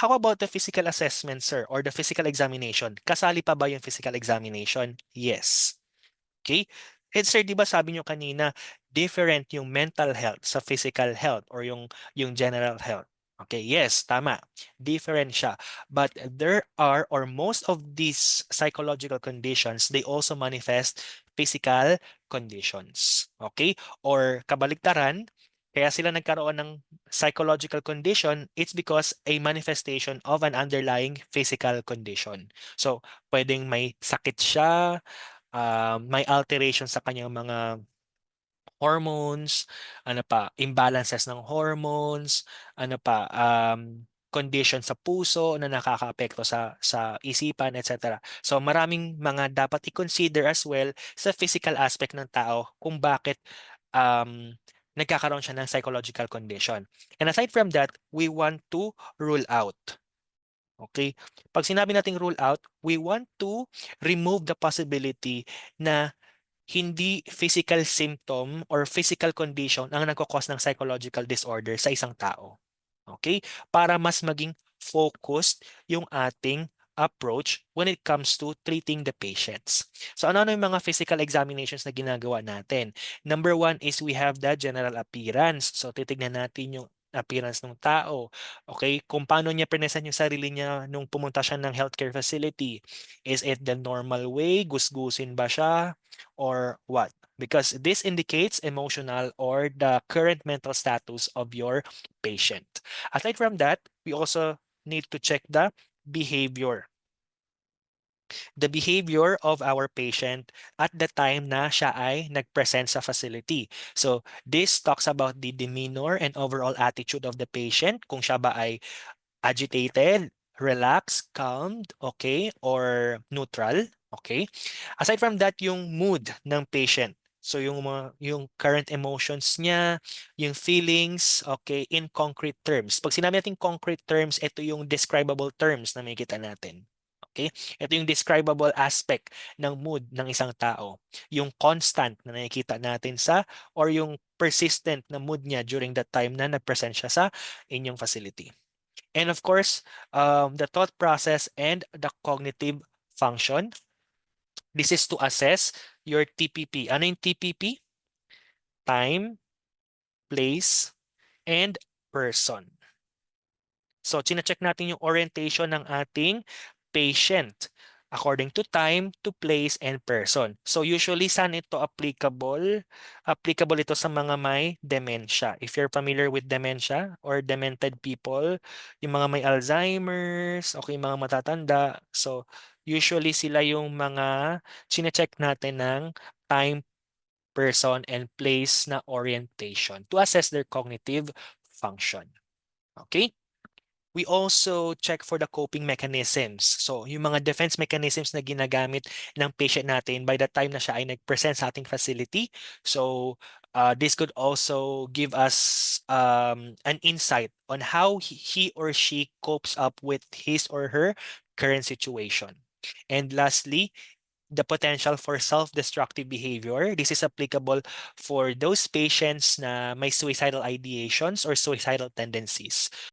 how about the physical assessment, sir, or the physical examination? Kasali pa ba yung physical examination? Yes. Okay? And sir, di ba sabi nyo kanina, different yung mental health sa physical health or yung general health. Okay, yes, tama. Different siya. But there are, or most of these psychological conditions, they also manifest physical conditions. Okay? Or kabaliktaran, kaya sila nagkaroon ng psychological condition, it's because a manifestation of an underlying physical condition. So, pwedeng may sakit siya, may alteration sa kanyang mga hormones, ano pa, imbalances ng hormones, ano pa, condition sa puso na nakakaapekto sa isipan, etc. So maraming mga dapat i-consider as well sa physical aspect ng tao kung bakit um, nagkakaroon siya ng psychological condition. And aside from that, we want to rule out. Okay? Pag sinabi nating rule out, we want to remove the possibility na hindi physical symptom or physical condition ang nagkakos ng psychological disorder sa isang tao. Okay? Para mas maging focused yung ating approach when it comes to treating the patients. So ano yung mga physical examinations na ginagawa natin? Number one is we have the general appearance. So titignan natin yung appearance ng tao. Okay? Kung paano niya present yung sarili niya nung pumunta siya ng healthcare facility. Is it the normal way? Gusgusin ba siya? Or what? Because this indicates emotional or the current mental status of your patient. Aside from that, we also need to check the behavior of our patient at the time na siya ay nag-present sa facility. So, this talks about the demeanor and overall attitude of the patient, kung siya ba ay agitated, relaxed, calmed, okay, or neutral, okay. Aside from that, yung mood ng patient. So yung current emotions niya, yung feelings, okay, in concrete terms. Pag sinabi natin concrete terms, ito yung describable terms na makikita natin. Okay? Ito yung describable aspect ng mood ng isang tao. Yung constant na nakikita natin or yung persistent na mood niya during that time na nag-present siya sa inyong facility. And of course, the thought process and the cognitive function. This is to assess your TPP. Ano yung TPP? Time, place, and person. So, chinecheck natin yung orientation ng ating patient according to time, to place, and person. So, usually, saan ito applicable? Applicable ito sa mga may dementia. If you're familiar with dementia or demented people, yung mga may Alzheimer's, okay, mga matatanda. So, usually sila yung mga chinecheck natin ng time, person, and place na orientation to assess their cognitive function. Okay? We also check for the coping mechanisms. So, yung mga defense mechanisms na ginagamit ng patient natin by the time na siya ay nag-present sa ating facility. So, this could also give us an insight on how he or she copes up with his or her current situation. And lastly, the potential for self-destructive behavior. This is applicable for those patients na may suicidal ideations or suicidal tendencies.